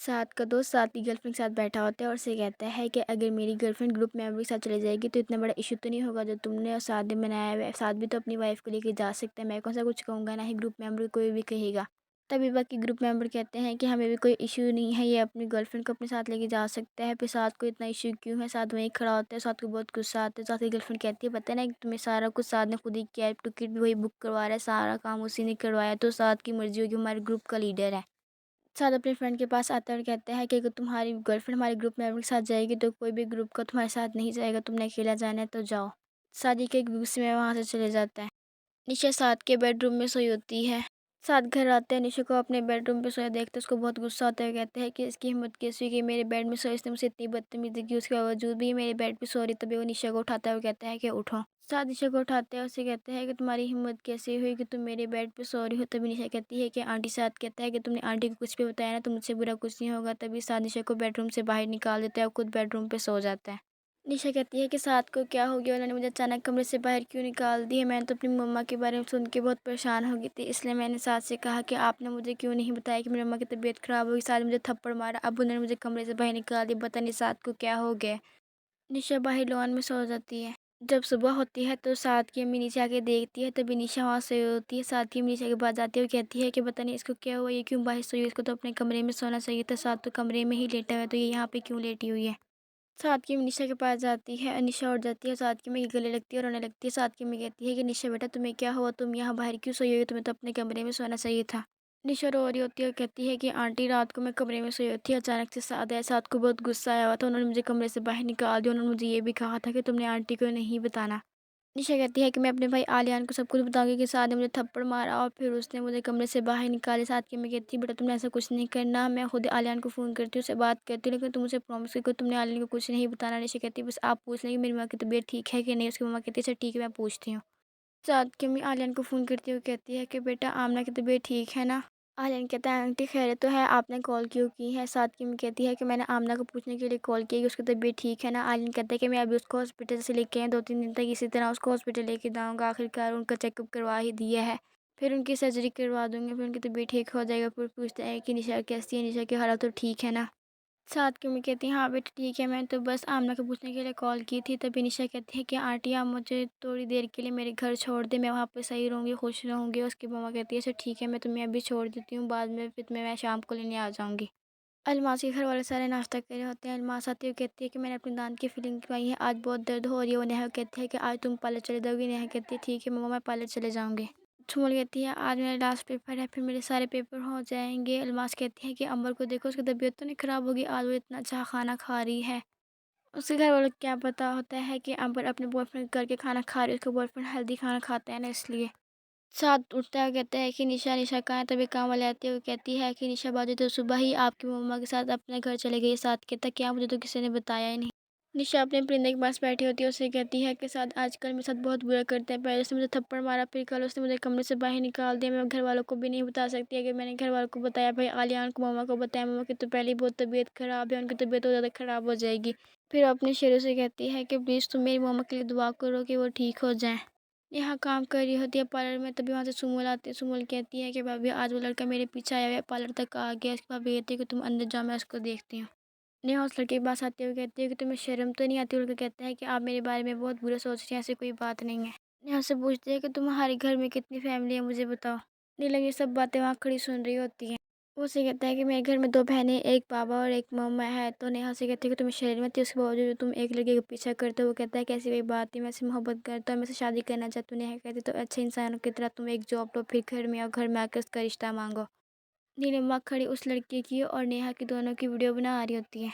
سعد کا دوست سعد کی گرل فرینڈ کے ساتھ بیٹھا ہوتا ہے اور اسے کہتا ہے کہ اگر میری گرل فرینڈ گروپ ممبر کے ساتھ چلی جائے گی تو اتنا بڑا ایشو تو نہیں ہوگا جو تم نے اور سعد نے بنایا ہے. سعد بھی تو اپنی وائف کو لے کے جا سکتا ہے، میں کون سا کچھ کہوں گا، نہ ہی گروپ ممبر کوئی بھی کہے گا. تبھی باقی گروپ ممبر کہتے ہیں کہ ہمیں بھی کوئی ایشو نہیں ہے، یہ اپنی گرل فرینڈ کو اپنے ساتھ لے کے جا سکتا ہے. پھر سعد کو اتنا ایشو کیوں ہے؟ سعد وہیں کھڑا ہوتا ہے. سعد کو بہت غصہ آتا ہے. سعد کی گرل فرینڈ کہتی ہے پتہ ہے نا کہ تمہیں سارا کچھ سعد نے خود ہی کیا ہے، ٹکٹ بھی وہی بک کروا رہا ہے، سارا کام اسی نے کروایا، تو سعد کی مرضی ہوگی، ہمارے گروپ کا لیڈر ہے. سعد اپنے فرینڈ کے پاس آتا ہے اور کہتا ہے کہ اگر تمہاری گرل فرینڈ ہمارے گروپ ممبر کے ساتھ جائے گی تو کوئی بھی گروپ کا تمہارے ساتھ نہیں جائے گا، تم نے اکیلا جانا ہے تو جاؤ. سعد کے غصے میں وہاں سے چلے جاتا ہے. نشا سعد کے بیڈ روم میں سوئی ہوتی ہے. سعد گھر آتے ہیں، نشا کو اپنے بیڈ روم پہ سویا دیکھتے اس کو بہت غصہ آتا ہے. کہتے ہیں کہ اس کی ہمت کیسی ہوئی کہ میرے بیڈ میں سوئی، اس نے مجھ سے اتنی بدتمیزی کی، اس کے باوجود بھی میرے بیڈ پہ سو رہی. تبھی وہ نشا کو اٹھاتا ہے اور کہتا ہے کہ اٹھو. سعد نشا کو اٹھاتے ہیں، اسے کہتے ہیں کہ تمہاری ہمت کیسے ہوئی کہ تم میرے بیڈ پہ سو رہی ہو. تبھی نشا کہتی ہے کہ آنٹی. سعد کہتا ہے کہ تم نے آنٹی کو کچھ بھی بتایا نا تو مجھ سے برا کچھ نہیں ہوگا. تبھی سعد نشا کو بیڈ روم سے باہر نکال دیتا ہے اور خود بیڈ روم پہ سو جاتا ہے. نشا کہتی ہے کہ سعد کو کیا ہو گیا، انہوں نے مجھے اچانک کمرے سے باہر کیوں نکال دی ہے. میں تو اپنی مما کے بارے میں سن کے بہت پریشان ہو گئی تھی، اس لیے میں نے سعد سے کہا کہ آپ نے مجھے کیوں نہیں بتایا کہ میری مما کی طبیعت خراب ہوگی. سعد مجھے تھپڑ مارا، اب انہوں نے مجھے کمرے سے باہر نکال دیا. پتہ نہیں سعد کو کیا ہو گیا. نشا باہر لان میں سو جاتی ہے. جب صبح ہوتی ہے تو سعد کی امی نیچے آ کے دیکھتی ہے. تبھی نشا وہاں سوئی ہوتی ہے. سعد کی امی نیچے کے پاس جاتی ہے اور کہتی ہے کہ پتہ نہیں اس کو کیا ہوا، یہ کیوں باہر سوئی ہے، اس کو تو اپنے کمرے میں سونا چاہیے تھا. سعد تو کمرے میں ہی لیٹا ہوا ہے، تو یہ یہاں پہ کیوں لیٹی ہوئی ہے. سعد کی امی نشا کے پاس جاتی ہے، نشا اٹھ جاتی ہے، سعد کی امی کے گلے لگتی ہے اور رونے لگتی ہے. سعد کی امی کہتی ہے کہ نشا بیٹا تمہیں کیا ہوا، تم یہاں باہر کیوں سوئی ہوئی، تمہیں تو اپنے کمرے میں سونا چاہیے تھا. نشا رو رہی ہوتی ہے اور کہتی ہے کہ آنٹی رات کو میں کمرے میں سوئی ہوئی تھی، اچانک سے سعد آیا. سعد کو بہت غصہ آیا ہوا تھا، انہوں نے مجھے کمرے سے باہر نکال دیا. انہوں نے مجھے یہ بھی کہا تھا کہ تم نے آنٹی کو نہیں بتانا. نشا کہتی ہے کہ میں اپنے بھائی علیان کو سب کچھ بتاؤں گی کہ سعد نے مجھے تھپڑ مارا اور پھر اس نے مجھے کمرے سے باہر نکالے. سعد کی امی کہتی ہے بیٹا تم نے ایسا کچھ نہیں کرنا، میں خود علیان کو فون کرتی ہوں، اسے بات کرتی ہوں، لیکن تم مجھے پرومس کرو تم نے علیان کو کچھ نہیں بتانا. نشا کہتی ہے بس آپ پوچھ لیں کہ میری ماں کی طبیعت ٹھیک ہے کہ نہیں. اس کی ماما کہتی ہے اچھا ٹھیک ہے میں پوچھتی ہوں. سعد کی امی علیان کو فون کرتی ہوئی کہتی ہے کہ بیٹا آمنہ کی طبیعت ٹھیک ہے نا. علیان کہتا ہے آنٹی خیریت تو ہے، آپ نے کال کیوں کی ہے. سعد کی امی کہتی ہے کہ میں نے آمنہ کو پوچھنے کے لیے کال کی کہ اس کی طبیعت ٹھیک ہے نا. علیان کہتا ہے کہ میں ابھی اس کو ہاسپٹل سے لے کے آئی، 2-3 دن تک اسی طرح اس کو ہاسپٹل لے کے جاؤں گا. آخرکار ان کا چیک اپ کروا ہی دیا ہے، پھر ان کی سرجری کروا دوں گی، پھر ان کی طبیعت ٹھیک ہو جائے گا. پھر پوچھتا ہے کہ نشا کیسی ہے، نشا کی حالت تو ٹھیک ہے نا. سعد کی امی کہتی ہیں ہاں بیٹا ٹھیک ہے، میں تو بس آمنہ کو پوچھنے کے لیے کال کی تھی. تبھی نشا کہتی ہے کہ آنٹی آپ مجھے تھوڑی دیر کے لیے میرے گھر چھوڑ دیں، میں وہاں پہ صحیح رہوں گی، خوش رہوں گی. اس کی ماما کہتی ہے اچھا ٹھیک ہے میں تمہیں ابھی چھوڑ دیتی ہوں، بعد میں پھر میں شام کو لینے آ جاؤں گی. الماس کے گھر والے سارے ناشتہ کر رہے ہوتے ہیں. الماس آتی ہے کہتی ہے کہ میں نے اپنی دانت کی فلنگ کروائی ہے، آج بہت درد ہو رہی ہے. وہ نیہا کہتی ہے کہ آج تم پارلر چلے جاؤ گی. نیہا کہتی ہے ٹھیک ہے مما میں پارلر چلے جاؤں گی. جھومل کہتی ہے آج میرا لاسٹ پیپر ہے، پھر میرے سارے پیپر ہو جائیں گے. الماس کہتی ہے کہ امبر کو دیکھو، اس کی طبیعت تو نہیں خراب ہوگی، آج وہ اتنا اچھا کھانا کھا رہی ہے. اس کے گھر والوں کو کیا پتا ہوتا ہے کہ امبر اپنے بوائے فرینڈ کر کے کھانا کھا رہی ہے، اس کا بوائے فرینڈ ہیلدی کھانا کھاتا ہے نا اس لیے. سعد اٹھتا ہے اور کہتا ہے کہ نشا نشا کہاں ہے. تبھی کام والے آتی ہے، وہ کہتی ہے کہ نشا باجی تو صبح ہی آپ کی مما کے ساتھ اپنے گھر چلے گئی. سعد کہتا ہے کیا مجھے تو کسی نے بتایا ہی نہیں. نشا اپنے پرندے کے پاس بیٹھی ہوتی ہے، اسے کہتی ہے کہ سعد آج کل میرے ساتھ بہت برا کرتا ہے، پہلے اس نے مجھے تھپڑ مارا، پھر کل اس نے مجھے کمرے سے باہر نکال دیا. میں گھر والوں کو بھی نہیں بتا سکتی، اگر میں نے گھر والوں کو بتایا بھائی علیان کو مما کو بتایا، مما کی تو پہلے ہی بہت طبیعت خراب ہے، ان کی طبیعت اور زیادہ خراب ہو جائے گی. پھر اپنے شیروں سے کہتی ہے کہ پلیز تم میری مما کے لیے دعا کرو کہ وہ ٹھیک ہو جائیں. یہاں کام کر رہی ہوتی ہے پارلر میں. تبھی وہاں سے سمول آتی ہے. سمول کہتی ہے کہ بھابھی آج وہ لڑکا میرے پیچھے آیا ہوا ہے، پارلر تک آ گیا. اس کی بھابھی کہتی ہے کہ تم اندر جاؤ میں اس کو دیکھتی ہوں. نیہا اس لڑکے کے پاس آتے ہوئے کہتی ہے کہ تمہیں شرم تو نہیں آتی. لڑکا کہتا ہے کہ آپ میرے بارے میں بہت برا سوچ رہے ہیں، ایسی کوئی بات نہیں ہے. نیہا سے پوچھتی ہے کہ تمہارے گھر میں کتنی فیملی ہے مجھے بتاؤ. نیلم یہ سب باتیں وہاں کھڑی سن رہی ہوتی ہیں. وہ سے کہتا ہے کہ میرے گھر میں 2 بہنیں، ایک بابا اور ایک مما ہے. تو نیہا سے کہتی ہے کہ تمہیں شرم نہیں آتی، اس کے باوجود تم ایک لڑکے کا پیچھا کرتے ہو. وہ کہتا ہے کہ ایسی کوئی بات نہیں، میں سے محبت کرتا ہوں، میں سے شادی کرنا چاہتا ہوں. نیہا کہتی تو اچھے انسانوں کی طرح تم ایک جاب لو، پھر گھر میں آؤ، گھر میں آ کے اس کا رشتہ مانگو. نیلم وہاں کھڑی اس لڑکی کی اور نیہا کی دونوں کی ویڈیو بنا رہی ہوتی ہے.